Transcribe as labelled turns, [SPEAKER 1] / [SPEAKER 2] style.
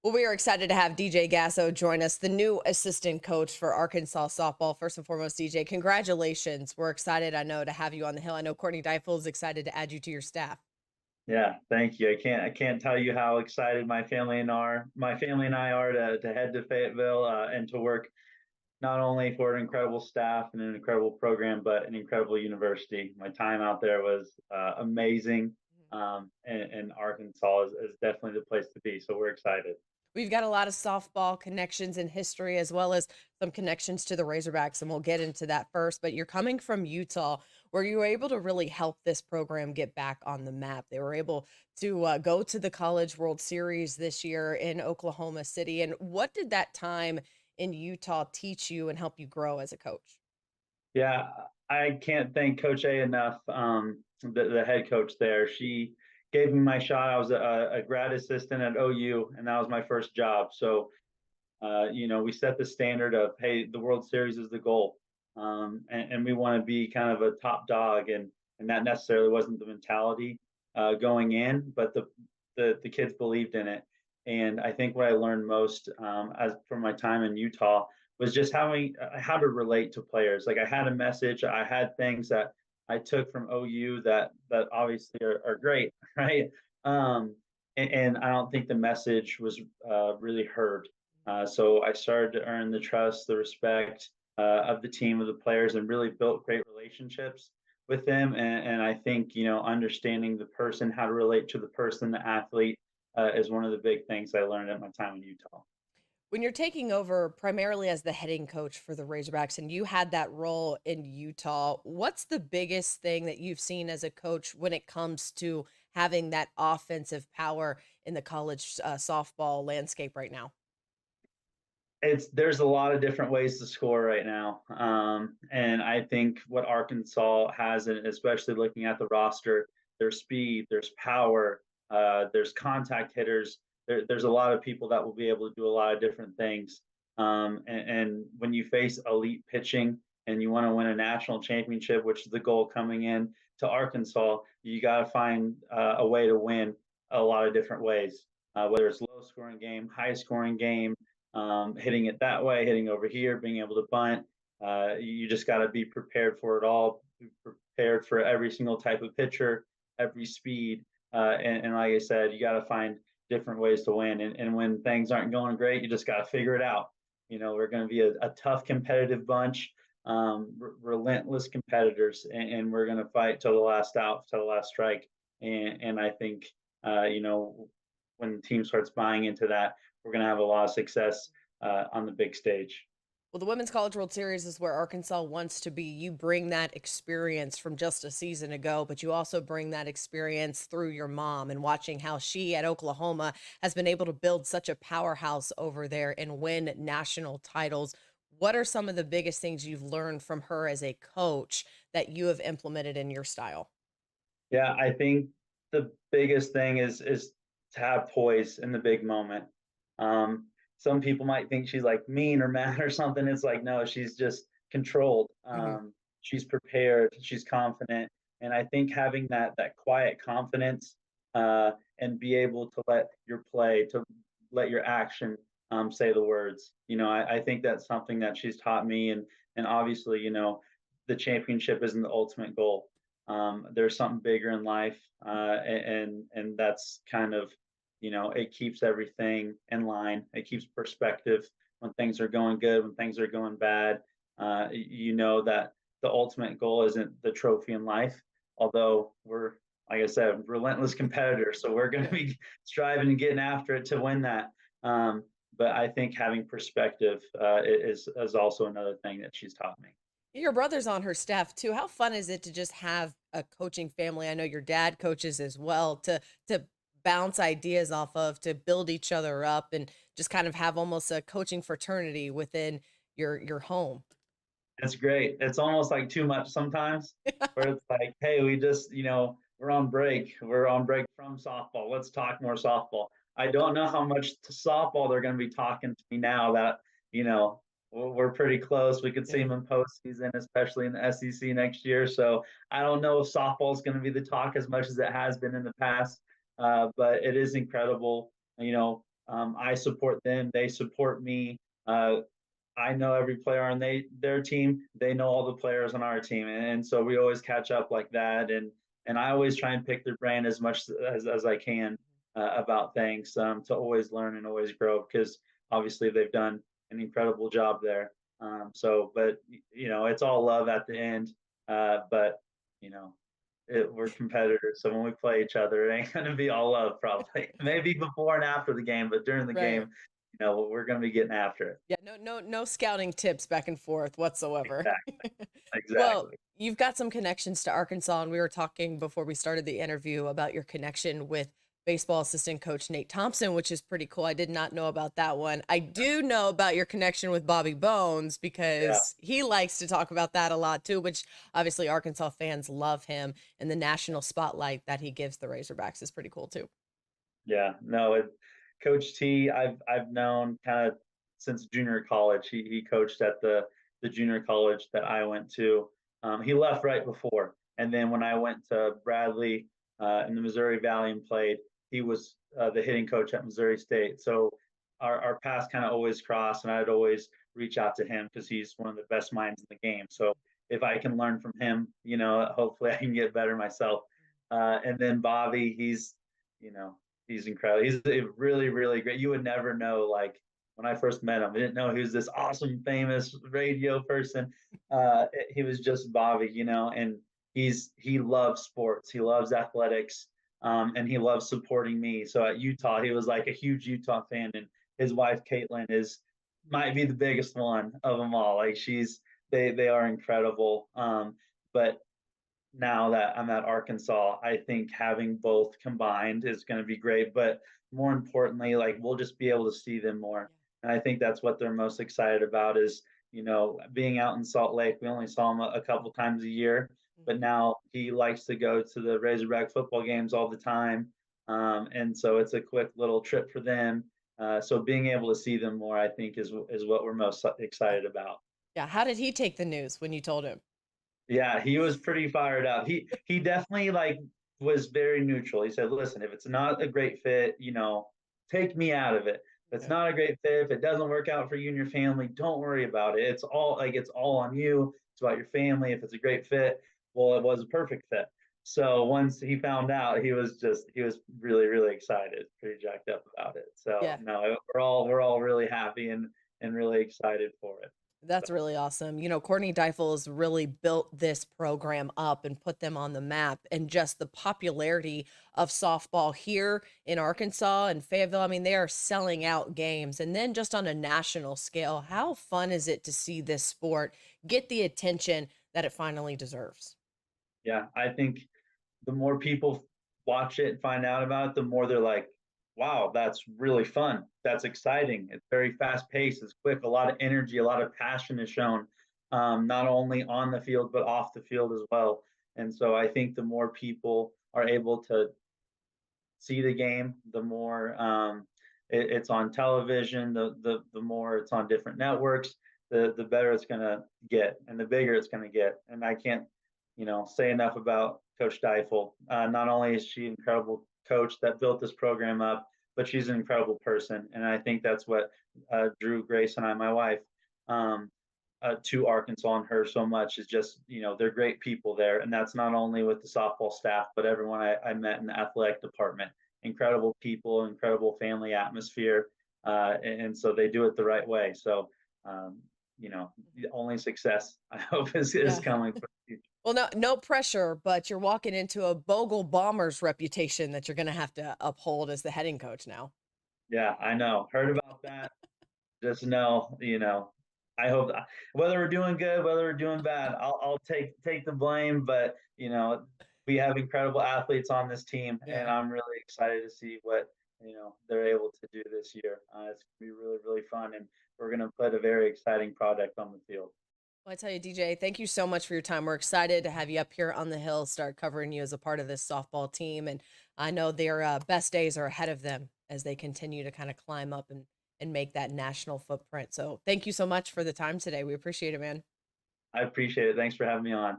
[SPEAKER 1] Well, we are excited to have DJ Gasso join us, the new assistant coach for Arkansas softball. First and foremost, DJ, congratulations. We're excited, I know, to have you on the Hill. I know Courtney Deifel is excited to add you to your staff.
[SPEAKER 2] Yeah, thank you. I can't tell you how excited my family and I are to head to Fayetteville and to work not only for an incredible staff and an incredible program, but an incredible university. My time out there was amazing, and Arkansas is definitely the place to be. So we're excited.
[SPEAKER 1] We've got a lot of softball connections in history as well as some connections to the Razorbacks, and we'll get into that first. But you're coming from Utah, where you were able to really help this program get back on the map. They were able to go to the College World Series this year in Oklahoma City. And what did that time in Utah teach you and help you grow as a coach?
[SPEAKER 2] Yeah, I can't thank Coach A enough. The head coach there, she gave me my shot. I was a grad assistant at OU, and that was my first job. So we set the standard of, hey, the World Series is the goal, and we want to be kind of a top dog, and that necessarily wasn't the mentality going in, but the kids believed in it, and I think what I learned most as from my time in Utah was just how to relate to players. Like I had a message, I had things that I took from OU that obviously are great, right? And I don't think the message was really heard, so I started to earn the trust, the respect of the team, of the players, and really built great relationships with them. And I think, understanding the person, how to relate to the person, the athlete, is one of the big things I learned at my time in Utah.
[SPEAKER 1] When you're taking over primarily as the heading coach for the Razorbacks and you had that role in Utah, what's the biggest thing that you've seen as a coach when it comes to having that offensive power in the college softball landscape right now?
[SPEAKER 2] There's a lot of different ways to score right now, and I think what Arkansas has, and especially looking at the roster, there's speed, there's power, there's contact hitters. There's a lot of people that will be able to do a lot of different things. And when you face elite pitching and you want to win a national championship, which is the goal coming in to Arkansas, you got to find a way to win a lot of different ways, whether it's low scoring game, high scoring game, hitting it that way, hitting over here, being able to bunt. You just got to be prepared for it all, be prepared for every single type of pitcher, every speed. And like I said, you got to find different ways to win. And when things aren't going great, you just got to figure it out. We're going to be a tough, competitive bunch, relentless competitors, and we're going to fight till the last out, till the last strike. And I think, when the team starts buying into that, we're going to have a lot of success on the big stage.
[SPEAKER 1] Well, the Women's College World Series is where Arkansas wants to be. You bring that experience from just a season ago, but you also bring that experience through your mom and watching how she at Oklahoma has been able to build such a powerhouse over there and win national titles. What are some of the biggest things you've learned from her as a coach that you have implemented in your style?
[SPEAKER 2] Yeah, I think the biggest thing is to have poise in the big moment. Some people might think she's like mean or mad or something. It's like no, she's just controlled.
[SPEAKER 1] Mhm.
[SPEAKER 2] She's prepared. She's confident, and I think having that quiet confidence and be able to let your play, to let your action say the words. I think that's something that she's taught me, and obviously, the championship isn't the ultimate goal. There's something bigger in life, and that's kind of, it keeps everything in line. It keeps perspective when things are going good, when things are going bad. That the ultimate goal isn't the trophy in life, although we're, like I said, relentless competitors, so we're going to
[SPEAKER 1] Yeah.
[SPEAKER 2] be striving and getting after it to win that. But I think having perspective is also another thing that she's taught me.
[SPEAKER 1] Your brother's on her staff too. How fun is it to just have a coaching family? I know your dad coaches as well to bounce ideas off of, to build each other up and just kind of have almost a coaching fraternity within your home.
[SPEAKER 2] It's great. It's almost like too much sometimes, where it's like, hey, we're on break. We're on break from softball. Let's talk more softball. I don't know how much softball they're going to be talking to me now that, we're pretty close. We could see
[SPEAKER 1] Yeah.
[SPEAKER 2] them in postseason, especially in the SEC next year. So I don't know if softball is going to be the talk as much as it has been in the past, but it is incredible. I support them, they support me. Uh, I know every player on their team. They know all the players on our team, and so we always catch up like that. And I always try and pick their brain as much as I can about things, to always learn and always grow, because obviously they've done an incredible job there. But it's all love at the end. But you know, we're competitors, so when we play each other, it ain't gonna be all love probably. Maybe before and after the game, but during the
[SPEAKER 1] Right.
[SPEAKER 2] game, we're gonna be getting after it.
[SPEAKER 1] Yeah, no scouting tips back and forth whatsoever.
[SPEAKER 2] Exactly,
[SPEAKER 1] Well,
[SPEAKER 2] exactly.
[SPEAKER 1] you've got some connections to Arkansas, and we were talking before we started the interview about your connection with baseball assistant coach Nate Thompson, which is pretty cool. I did not know about that one. I do know about your connection with Bobby Bones
[SPEAKER 2] Yeah,
[SPEAKER 1] because he likes to talk about that a lot too, which obviously Arkansas fans love him, and the national spotlight that he gives the Razorbacks is pretty cool too.
[SPEAKER 2] yeah. No, Coach T, I've known kind of since junior college. He coached at the junior college that I went to. He left right before, and then when I went to Bradley in the Missouri Valley and played, he was the hitting coach at Missouri State. So our paths kind of always cross, and I'd always reach out to him because he's one of the best minds in the game. So if I can learn from him, hopefully I can get better myself. And then Bobby, you know, he's incredible. He's a really, really great. You would never know, like when I first met him, I didn't know he was this awesome, famous radio person. He was just Bobby, and he loves sports. He loves athletics, and he loves supporting me. So at Utah, he was like a huge Utah fan, and his wife Caitlin is might be the biggest one of them all. Like they are incredible. But now that I'm at Arkansas, I think having both combined is going to be great. But more importantly, like we'll just be able to see them more. And I think that's what they're most excited about is, being out in Salt Lake. We only saw him a couple times a year,
[SPEAKER 1] Mhm.
[SPEAKER 2] but now he likes to go to the Razorback football games all the time. And so it's a quick little trip for them. So being able to see them more, I think, is what we're most
[SPEAKER 1] Yeah.
[SPEAKER 2] excited about.
[SPEAKER 1] Yeah. How did he take the news when you told him?
[SPEAKER 2] Yeah, he was pretty fired up. He definitely like was very neutral. He said, "Listen, if it's not a great fit, take me out of it. If it's
[SPEAKER 1] Okay.
[SPEAKER 2] not a great fit, if it doesn't work out for you and your family, don't worry about it. It's all on you. It's about your family. If it's a great fit, well, it was a perfect fit." So once he found out, he was really, really excited, pretty jacked up about it. So
[SPEAKER 1] Yeah.
[SPEAKER 2] no, we're all really happy and really excited for it.
[SPEAKER 1] That's really awesome. Courtney Deifel has really built this program up and put them on the map, and just the popularity of softball here in Arkansas and Fayetteville. I mean, they are selling out games. And then just on a national scale, how fun is it to see this sport get the attention that it finally deserves?
[SPEAKER 2] Yeah, I think the more people watch it and find out about it, the more they're like, wow, that's really fun. That's exciting. It's very fast paced. It's quick. A lot of energy, a lot of passion is shown, not only on the field, but off the field as well. And so I think the more people are able to see the game, the more it's on television, the more it's on different networks, the better it's going to get and the bigger it's going to get. And I can't, say enough about Coach Deifel. Not only is she an incredible coach that built this program up, but she's an incredible person. And I think that's what drew Grace and I, my wife, um, to Arkansas and her so much is just, they're great people there. And that's not only with the softball staff, but everyone I met in the athletic department. Incredible people, incredible family atmosphere. And so they do it the right way. So, the only success I hope is
[SPEAKER 1] Yeah.
[SPEAKER 2] coming for the future.
[SPEAKER 1] Well, no pressure, but you're walking into a Bogle Bombers reputation that you're going to have to uphold as the heading coach now.
[SPEAKER 2] Yeah, I know. Heard about that. Just know, I hope whether we're doing good, whether we're doing bad, I'll take the blame. But we have incredible athletes on this team, and
[SPEAKER 1] Yeah.
[SPEAKER 2] I'm really excited to see what they're able to do this year. It's gonna be really really fun, and we're gonna put a very exciting product on the field.
[SPEAKER 1] Well, I tell you, DJ, thank you so much for your time. We're excited to have you up here on the hill, start covering you as a part of this softball team. And I know their best days are ahead of them as they continue to kind of climb up and make that national footprint. So thank you so much for the time today. We appreciate it, man.
[SPEAKER 2] I appreciate it. Thanks for having me on.